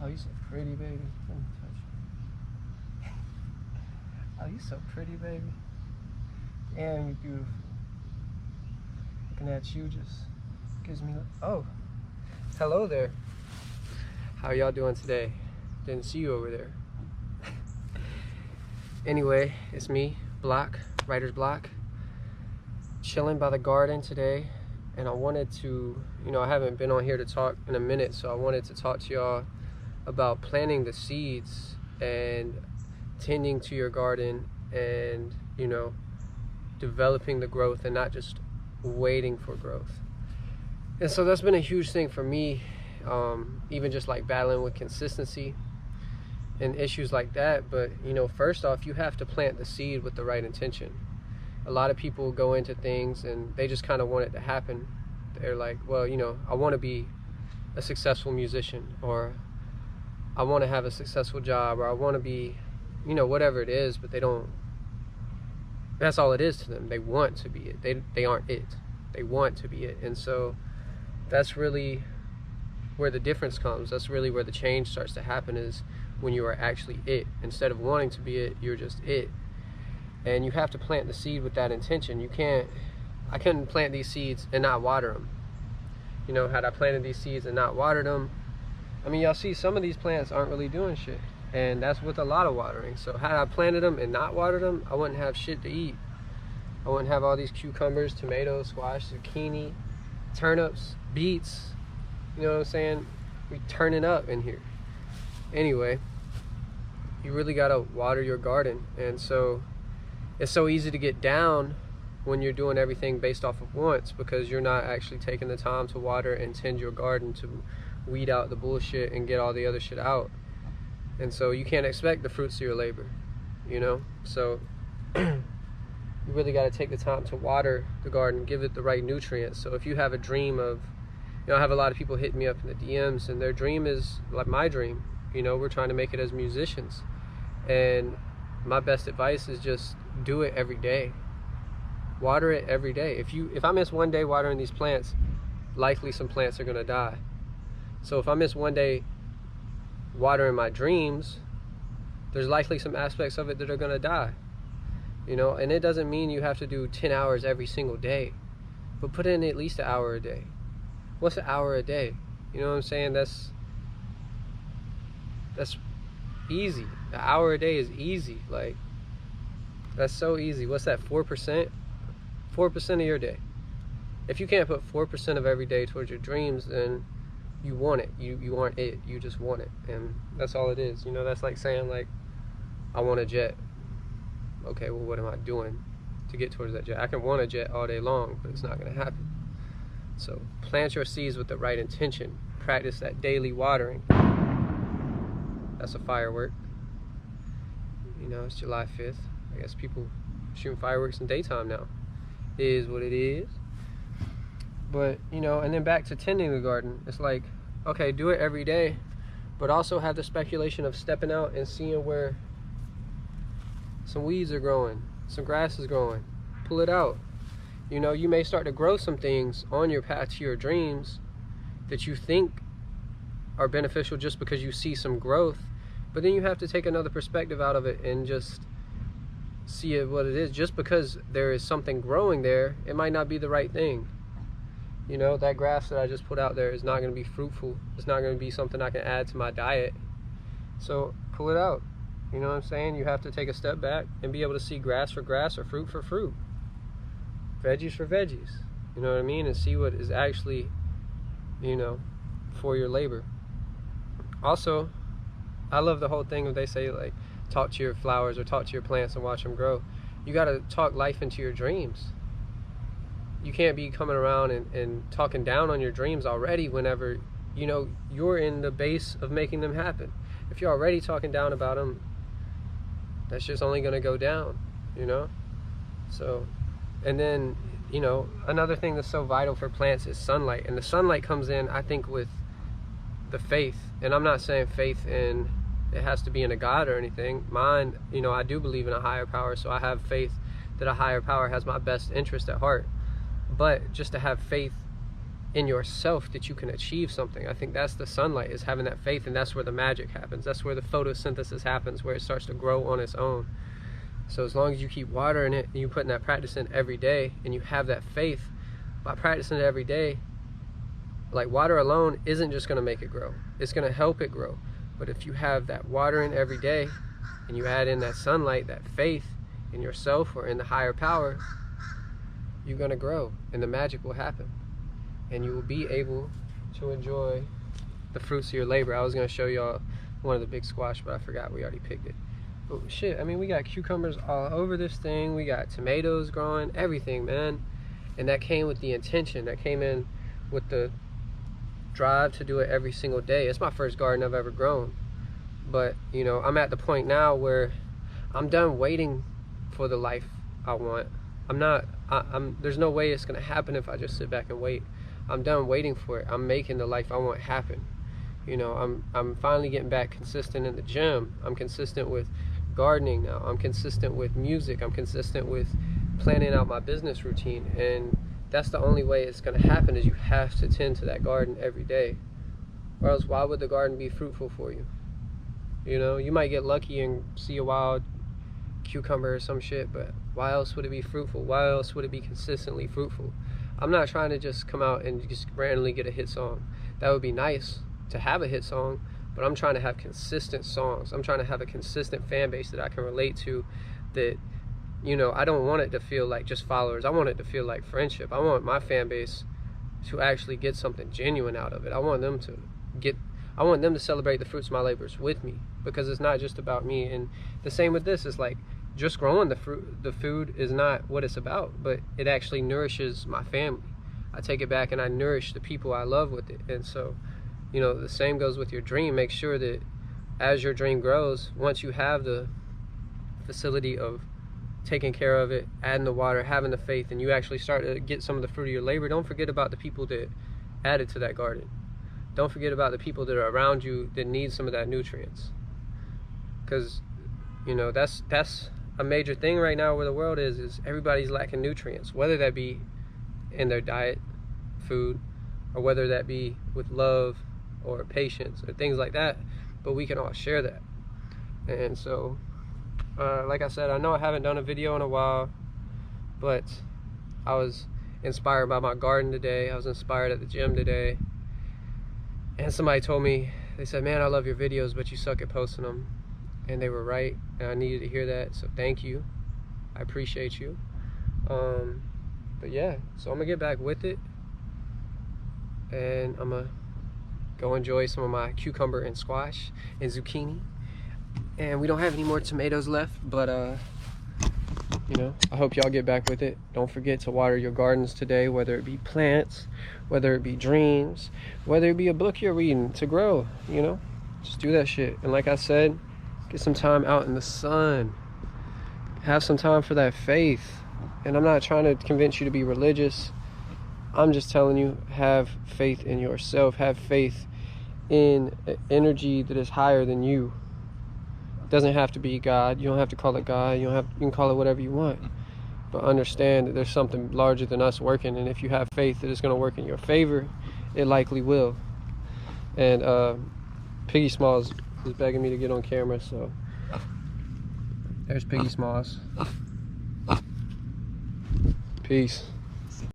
Oh, you so pretty, baby. Let me touch you. Oh, you so pretty, baby. Damn, you beautiful. Looking at you just gives me. Oh, hello there. How y'all doing today? Didn't see you over there. Anyway, it's me, Block, Writer's Block, chilling by the garden today, and I wanted to, I haven't been on here to talk in a minute, so I wanted to talk to y'all about planting the seeds and tending to your garden and, developing the growth and not just waiting for growth. And so that's been a huge thing for me, even just like battling with consistency and issues like that. But first off, you have to plant the seed with the right intention. A lot of people go into things and they just kind of want it to happen. They're like, well, I want to be a successful musician, or I want to have a successful job, or I want to be, whatever it is, but they don't, that's all it is to them. They want to be it. They aren't it. They want to be it. And so that's really where the difference comes. That's really where the change starts to happen, is when you are actually it. Instead of wanting to be it, you're just it. And you have to plant the seed with that intention. I couldn't plant these seeds and not water them. Had I planted these seeds and not watered them, y'all see some of these plants aren't really doing shit. And that's with a lot of watering. So had I planted them and not watered them, I wouldn't have shit to eat. I wouldn't have all these cucumbers, tomatoes, squash, zucchini, turnips, beets. You know what I'm saying? We turning up in here. Anyway, you really gotta water your garden. And so it's so easy to get down when you're doing everything based off of wants, because you're not actually taking the time to water and tend your garden, to weed out the bullshit and get all the other shit out. And so you can't expect the fruits of your labor, So you really got to take the time to water the garden, give it the right nutrients. So if you have a dream of, I have a lot of people hitting me up in the DMs, and their dream is like my dream. We're trying to make it as musicians. And my best advice is just do it every day. Water it every day. If I miss one day watering these plants, likely some plants are going to die. So if I miss one day watering my dreams, there's likely some aspects of it that are going to die. And it doesn't mean you have to do 10 hours every single day, but put in at least an hour a day. What's an hour a day? You know what I'm saying? That's easy. An hour a day is easy. Like, that's so easy. What's that, 4%? 4% of your day. If you can't put 4% of every day towards your dreams, then you want it. You aren't it. You just want it. And that's all it is. That's like saying, like, I want a jet. Okay, well, what am I doing to get towards that jet? I can want a jet all day long, but it's not going to happen. So plant your seeds with the right intention. Practice that daily watering. That's a firework. It's July 5th. I guess people shooting fireworks in daytime now. It is what it is. But, and then back to tending the garden. It's like, okay, do it every day, but also have the speculation of stepping out and seeing where some weeds are growing, some grass is growing. Pull it out. You may start to grow some things on your path to your dreams that you think are beneficial just because you see some growth, but then you have to take another perspective out of it and just see it what it is. Just because there is something growing there, it might not be the right thing. That grass that I just put out there is not going to be fruitful. It's not going to be something I can add to my diet. So pull it out. You know what I'm saying? You have to take a step back and be able to see grass for grass or fruit for fruit. Veggies for veggies. You know what I mean? And see what is actually, for your labor. Also, I love the whole thing of, they say, like, talk to your flowers or talk to your plants and watch them grow. You got to talk life into your dreams. You can't be coming around and talking down on your dreams already whenever, you're in the base of making them happen. If you're already talking down about them, that's just only going to go down, So, and then, another thing that's so vital for plants is sunlight. And the sunlight comes in, I think, with the faith. And I'm not saying faith in, it has to be in a God or anything. Mine, I do believe in a higher power, so I have faith that a higher power has my best interest at heart. But just to have faith in yourself that you can achieve something. I think that's the sunlight, is having that faith, and that's where the magic happens. That's where the photosynthesis happens, where it starts to grow on its own. So as long as you keep watering it and you putting that practice in every day, and you have that faith by practicing it every day, like water alone isn't just going to make it grow. It's going to help it grow. But if you have that watering every day and you add in that sunlight, that faith in yourself or in the higher power, you're going to grow, and the magic will happen. And you will be able to enjoy the fruits of your labor. I was going to show y'all one of the big squash, but I forgot we already picked it. But shit, I mean, we got cucumbers all over this thing. We got tomatoes growing, everything, man. And that came with the intention. That came in with the drive to do it every single day. It's my first garden I've ever grown. But, you know, I'm at the point now where I'm done waiting for the life I want. There's no way it's going to happen if I just sit back and wait. I'm done waiting for it. I'm making the life I want happen. You know, I'm finally getting back consistent in the gym. I'm consistent with gardening now. I'm consistent with music. I'm consistent with planning out my business routine. And that's the only way it's going to happen, is you have to tend to that garden every day. Or else why would the garden be fruitful for you? You know, you might get lucky and see a wild cucumber or some shit, but why else would it be fruitful? Why else would it be consistently fruitful? I'm not trying to just come out and just randomly get a hit song. That would be nice to have a hit song, but I'm trying to have consistent songs. I'm trying to have a consistent fan base that I can relate to, that, you know, I don't want it to feel like just followers. I want it to feel like friendship. I want my fan base to actually get something genuine out of it. I want them to celebrate the fruits of my labors with me, because it's not just about me. And the same with this, is like, just growing the food is not what it's about, but it actually nourishes my family. I take it back and I nourish the people I love with it. And so, you know, the same goes with your dream. Make sure that as your dream grows, once you have the facility of taking care of it, adding the water, having the faith, and you actually start to get some of the fruit of your labor, don't forget about the people that added to that garden. Don't forget about the people that are around you that need some of that nutrients. Because, you know, that's a major thing right now where the world is everybody's lacking nutrients, whether that be in their diet, food, or whether that be with love or patience or things like that. But we can all share that. And so, like I said, I know I haven't done a video in a while, but I was inspired by my garden today. I was inspired at the gym today. And somebody told me, they said, man, I love your videos, but you suck at posting them. And they were right, and I needed to hear that, so thank you. I appreciate you. But yeah, so I'm gonna get back with it, and I'm gonna go enjoy some of my cucumber and squash and zucchini. And we don't have any more tomatoes left, but you know, I hope y'all get back with it. Don't forget to water your gardens today, whether it be plants, whether it be dreams, whether it be a book you're reading to grow, you know, just do that shit. And like I said, get some time out in the sun. Have some time for that faith. And I'm not trying to convince you to be religious. I'm just telling you, have faith in yourself. Have faith in an energy that is higher than you. It doesn't have to be God. You don't have to call it God. You can call it whatever you want. But understand that there's something larger than us working. And if you have faith that it's going to work in your favor, it likely will. And Piggie Smalls is begging me to get on camera, so there's Piggie Smalls. Peace.